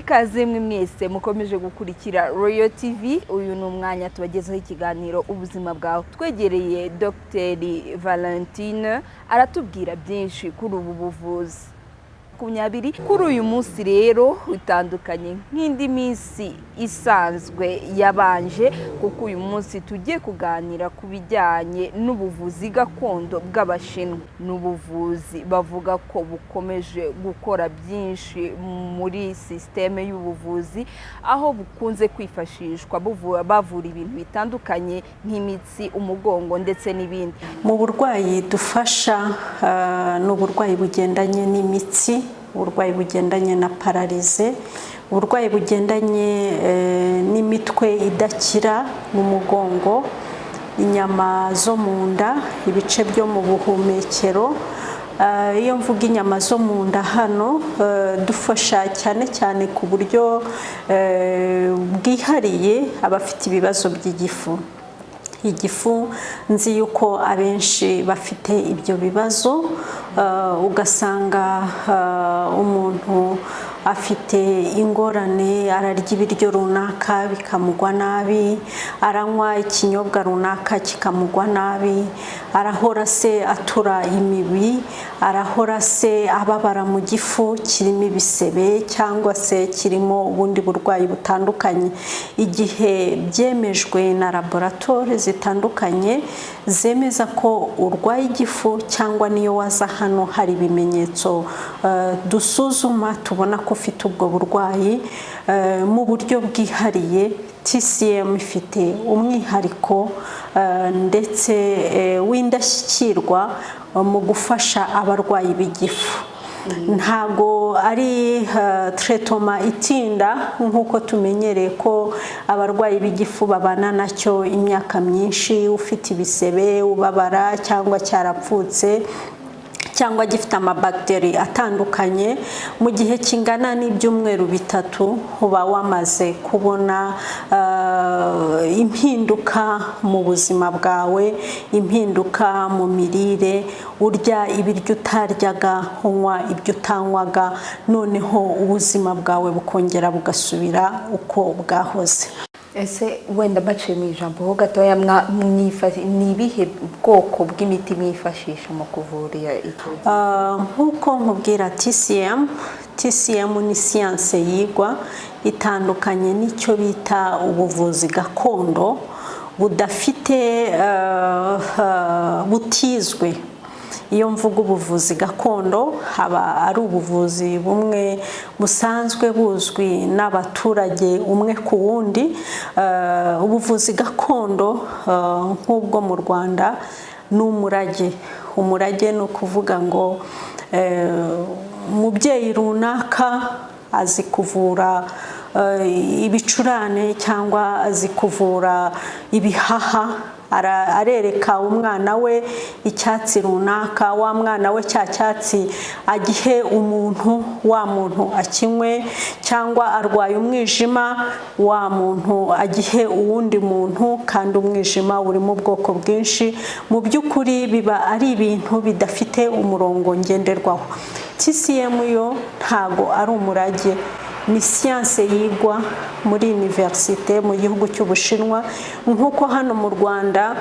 ikaze mwe mwese mukomeje gukurikira Royal TV. Uyu ni umwanya tubagezaho ikiganiro ubuzima bwawe. Twegereye Dr Valentine aratubwira byinshi kuri ubu buvuzi. Kuri uyu munsi rero utandukanye nk'indi minsi isanzwe yabanje, kuko uyu munsi tugiye kuganira ku bijyanye n'ubuvuzi gakondo bw'Abashinwa. N'ubuvuzi bavuga ko bukomeje gukora byinshi muri systeme y'ubuvuzi, aho bukunze kwifashishwa bavura ibintu bitandukanye nk'imitsi, umugongo ndetse n'ibindi. Mu burwayi dufasha n'uburwayi bugendanye n'imitsi, uburwayi bugendanye na paralize, uburwayi bugendanye n'imitwe idakira mu mugongo, inyama zo mu nda, ibice byo mu buhumekero. Iyo mvuga inyama zo mu nda hano dufasha cyane cyane ku buryo bwihariye abafite ibibazo by'igifu. Igifu nzi yuko abenshi bafite ibyo bibazo, ugasanga umuntu afite ingorane, ararya ibiryo runaka bikamugwa nabi, aranywa ikinyobwa runaka kikamugwa nabi, arahora se atura imibi, arahora se ababara mu gifu kirimo ibisebe cyangwa se kirimo ubundi burwayi butandukanye. Igihe byemejwe na laboratoire zitandukanye zemeza ko urwaye igifu, cyangwa niyo waza hano hari ibimenyetso dusuzuma tubona ko ufite ubwo burwayi mu buryo bwihariye, TCM ifite umwihariko ndetse w'indashyikirwa mu gufasha abarwayi b'igifu. Ntago ari tretoma itinda nk'uko tumenyereye ko abarwayi b'igifu babana nacyo imyaka myinshi, ufite ibisebe, ubabara cyangwa cyarapfutse cyangwa gifite amabagiteri atandukanye. Mu gihe kingana n'ibyumweru 3 uba wamaze kubona impinduka mu buzima bwawe, impinduka mu mirire, urya ibiryo utaryaga, unywa ibyo utanywaga, noneho ubuzima bwawe bukongera bugasubira uko bwahoze. Ese wenda baciye mu ijambo ho gatoya, ni ibihe bwoko bw'imiti mwifashisha mu kuvura icyo? Nk'uko nkubwira, TCM ni siyanse yigwa, itandukanye n'icyo bita ubuvuzi gakondo budafite butizwe. Iyo mvuga ubuvuzi gakondo, haba ari ubuvuzi bumwe busanzwe buzwi n'abaturage umwe ku wundi. Ubuvuzi gakondo nk'ubwo mu Rwanda ni umurage. Umurage ni ukuvuga ngo umubyeyi runaka azi kuvura ibicurane cyangwa azi kuvura ibihaha, arereka umwana we icyatsi runaka, wa mwana we cya cyatsi agihe umuntu, wa muntu akinywe, cyangwa arwaye umwijima, wa muntu agihe uwundi muntu, kandi umwijima uri mu bwoko bwinshi. Mu by'ukuri biba ari ibintu bidafite umurongo ngenderwaho. TCM yo ntago ari umurage, ni siyanse yigwa muri universite mu gihugu cy'Ubushinwa. Nk'uko hano mu Rwanda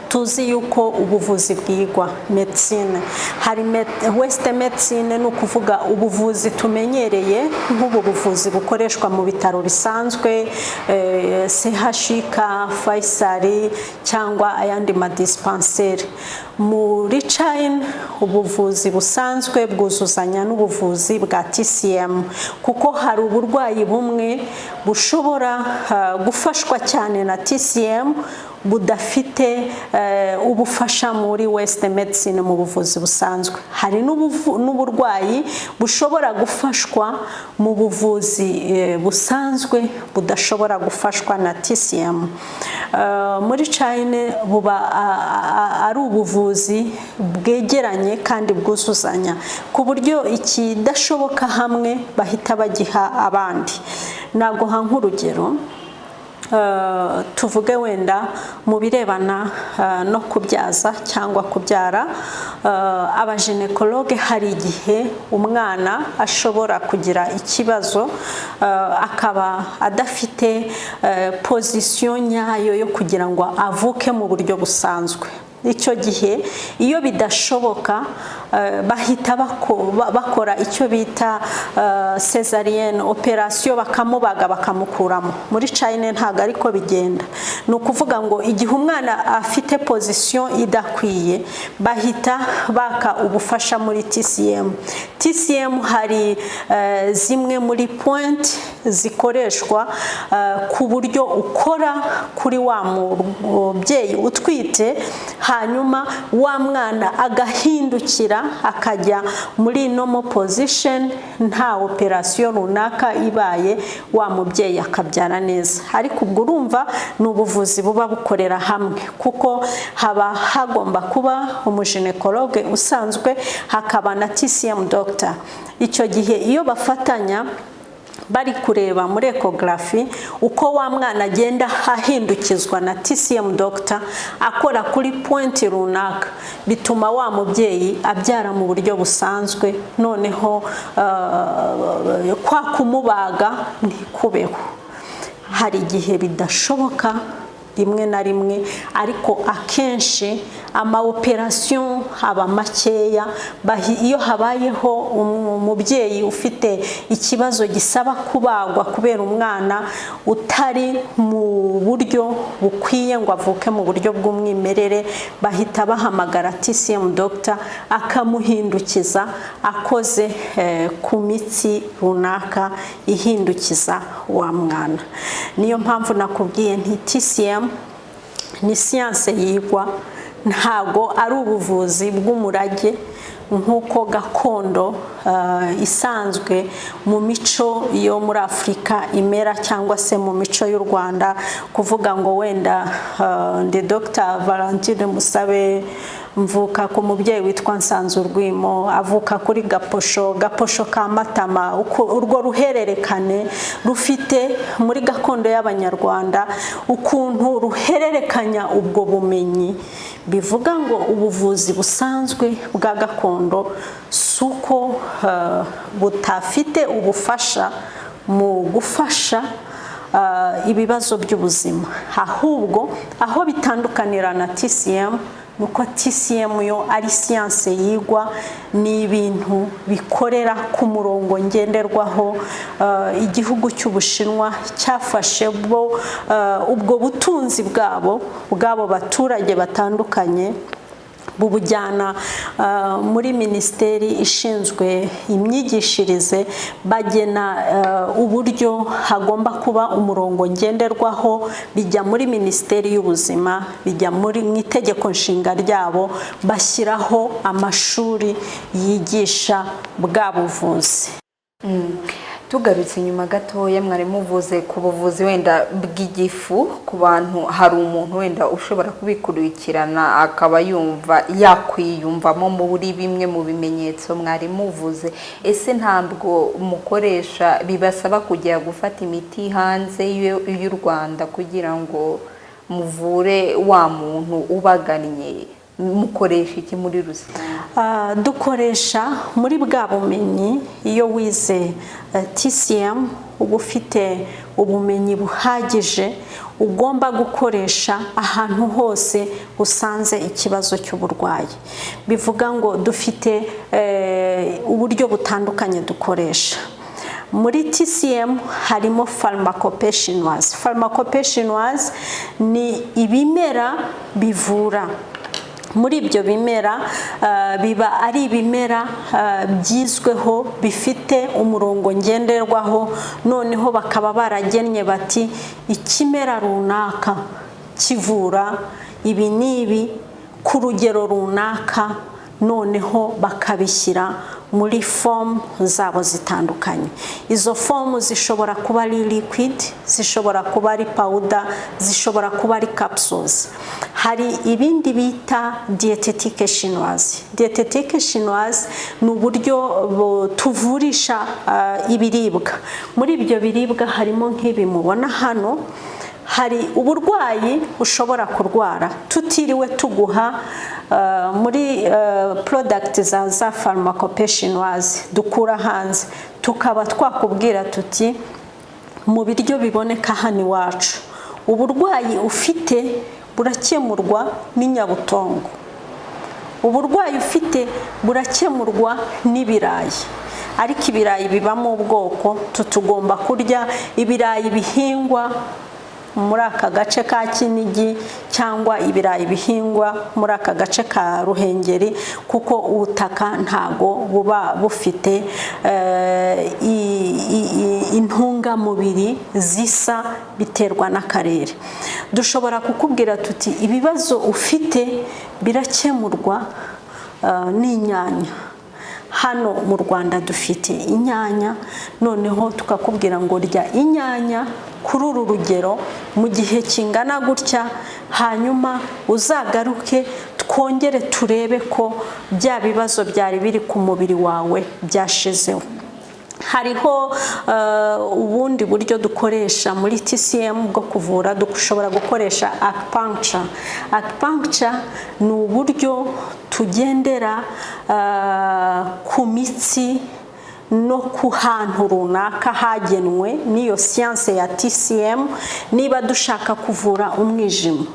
tuzi yuko ubuvuzi bwigwa medicine, hari west medicine, ni ukuvuga ubuvuzi tumenyereye nk'ubu buvuzi bukoreshwa mu bitaro bisanzwe, CHUK, Faisal cyangwa ayandi madispenseri. Muri China ubuvuzi busanzwe bwuzuzanya n'ubuvuzi bwa TCM, kuko hari uburwayi bumwe bushobora gufashwa cyane na TCM budafite ubufasha muri west medicine mu buvuzi busanzwe. Hari n'uburwayi bushobora gufashwa mu buvuzi busanzwe budashobora gufashwa na TCM. Muri China buba ari ubuvuzi bwegeranye kandi bwuzuzanya, ku buryo ikidashoboka hamwe bahita bagiha abandi. Naguha nk'urugero, tuvuge wenda mu birebana no kubyaza cyangwa kubyara, abaginekologe hari igihe umwana ashobora kugira ikibazo akaba adafite pozisiyo nyayo yo kugira ngo avuke mu buryo busanzwe. Icyo gihe iyo bidashoboka bahita bakora icyo bita cesarienne operation, bakamubaga bakamukuramo. Muri China ntabwo ariko bigenda. Ni ukuvuga ngo igihe umwana afite position idakwiye bahita baka ubufasha muri TCM. TCM hari zimwe muri point zikoreshwa ku buryo ukora kuri wa mubyeyi utwite, hanyuma wa mwana agahindukira akajya muri normal position, nta operation runaka ibaye, wa mubyeyi akabyara neza. Ariko ubwo urumva ni ubuvuzi buba bukorera hamwe, kuko haba hagomba kuba umuginekologe usanzwe, hakaba na TCM doctor. Icyo gihe iyo bafatanya bari kureba muri ecography uko wa mwana agenda ahindukizwa na TCM doctor akora kuri point runaka, bituma wa mubyeyi abyara mu buryo busanzwe, noneho kwa kumubaga ntikubeho. Hari igihe bidashoboka rimwe na rimwe, ariko akenshi ama operation aba makeya. Iyo habayeho umubyeyi ufite ikibazo gisaba kubagwa kubera umwana utari mu buryo bukwiye ngo avuke mu buryo bw'umwimerere, bahita bahamagara TCM doctor akamuhindukiza akoze ku mitsi runaka ihindukiza wa mwana. Niyo mpamvu nakubwiye nti TCM ni siyanse yigwa, ntago ari ubuvuzi bw'umurage nk'uko gakondo isanzwe mu mico yo muri Afurika imera, cyangwa se mu mico y'u Rwanda. Kuvuga ngo wenda ndi Dr Valentine Musabe, mvuka ku mubyeyi witwa Nsanzurwimo, avuka kuri Gaposho ka Matama. Urwo ruhererekane rufite muri gakondo y'Abanyarwanda ukuntu ruhererekanya ubwo bumenyi. Bivuga ngo ubuvuzi busanzwe bwa gakondo suko butafite ubufasha mu gufasha ibibazo by'ubuzima, ahubwo aho bitandukanira na TCM nuko TCM yo ari siyanse yigwa, ni ibintu bikorera ku murongo ngenderwaho. Igihugu cy'Ubushinwa cyafashe ubwo butunzi bwabo baturage batandukanye, bubujyana muri minisiteri ishinzwe imyigishirize, bagena uburyo hagomba kuba umurongo ngenderwaho, bijya muri minisiteri y'ubuzima, bijya mu itegeko nshinga ryabo, bashyiraho amashuri yigisha bwa buvuzi. Tugarutse inyuma gatoya, mwari muvuze ku buvuzi wenda bw'igifu ku bantu. Hari umuntu wenda ushobora kubikurikirana akaba yumva yakwiyumvamo muri bimwe mu bimenyetso mwari muvuze. Ese ntabwo mukoresha bibasaba kujya gufata imiti hanze y'u Rwanda kugira ngo muvure wa muntu ubagannye? Mukoresha iki muri rusange? Dukoresha muri bwa bumenyi. Iyo wize TCM uba ufite ubumenyi buhagije ugomba gukoresha ahantu hose usanze ikibazo cy'uburwayi. Bivuga ngo dufite uburyo butandukanye dukoresha. Muri TCM harimo pharmacopée chinoise. Pharmacopée chinoise ni ibimera bivura. Muri ibyo bimera biba ari ibimera byizweho, bifite umurongo ngenderwaho, noneho bakaba baragennye bati ikimera runaka kivura ibi n'ibi ku rugero runaka, noneho bakabishyira muri form zabo zitandukanye. Izo form zishobora kuba ari liquid, zishobora kuba ari powder, zishobora kuba ari capsules. Hari ibindi bita diététique chinoise. Diététique chinoise ni uburyo tuvurisha ibiribwa. Muri ibyo biribwa harimo nk'ibi mubona hano, hari uburwayi ushobora kurwara tutiriwe tuguha muri product za pharmacope chinoise dukura hanze, tukaba twakubwira tuti mu biryo biboneka hano iwacu uburwayi ufite burakemurwa n'inyabutongo, uburwayi ufite burakemurwa n'ibirayi. Ariko ibirayi bibamo ubwoko, tutugomba kurya ibirayi bihingwa muri aka gace ka Kinigi cyangwa ibirayi bihingwa muri aka gace ka Ruhengeri, kuko ubutaka ntago buba bufite intungamubiri zisa, biterwa n'akarere. Dushobora kukubwira tuti ibibazo ufite birakemurwa n'inyanya. Hano mu Rwanda dufite inyanya, noneho tukakubwira ngo rya inyanya kuri uru rugero mu gihe kingana gutya, hanyuma uzagaruke twongere turebe ko bya bibazo byari biri ku mubiri wawe byashizeho. Hariho ubundi buryo dukoresha muri TCM bwo kuvura, dushobora gukoresha acupuncture. Acupuncture ni uburyo tugendera ku mitsi no ku hantu runaka hagenwe n'iyo siyanse ya TCM. Niba dushaka kuvura umwijima,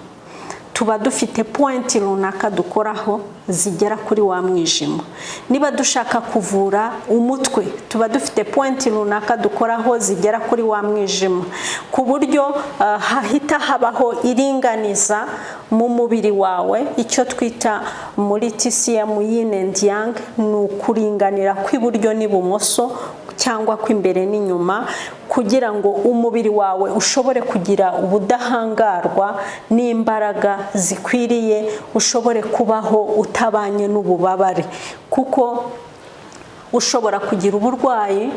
tuba dufite point runaka dukoraho zigera kuri wa mwijima. Niba dushaka kuvura umutwe, tuba dufite point runaka dukoraho zigera kuri wa mwijima, ku buryo hahita habaho iringaniza mu mubiri wawe. Icyo twita muri TCM yin and yang ni ukuringanira kw'iburyo n'ibumoso cyangwa kw'imbere n'inyuma, kugira ngo umubiri wawe ushobore kugira ubudahangarwa n'imbaraga zikwiriye, ushobore kubaho utabanye n'ububabare. Kuko ushobora kugira uburwayi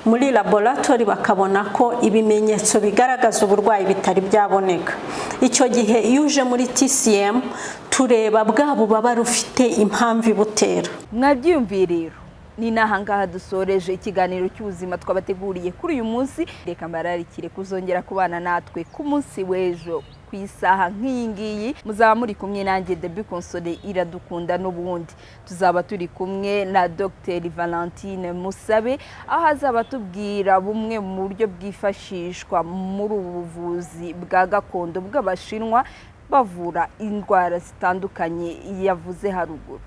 muri laboratoire bakabona ko ibimenyetso bigaragaza uburwayi bitari byaboneka. Icyo gihe iyo uje muri TCM tureba bwa bubabare ufite impamvu ibutera. Mwabyumviye rero, ni nahangaha dusoreje ikiganiro cy'ubuzima twabateguriye kuri uyu munsi. Reka mbararikire kuzongera kubana natwe ku munsi w'ejo ku isaha nk'iyi ngiyi. Muzaba muri kumwe nanjye Debbie Console Iradukunda, n'ubundi tuzaba turi kumwe na Dr Valentine Musabe, aho azaba tubwira bumwe mu buryo bwifashishwa muri ubu buvuzi bwa gakondo bw'Abashinwa bavura indwara zitandukanye yavuze haruguru.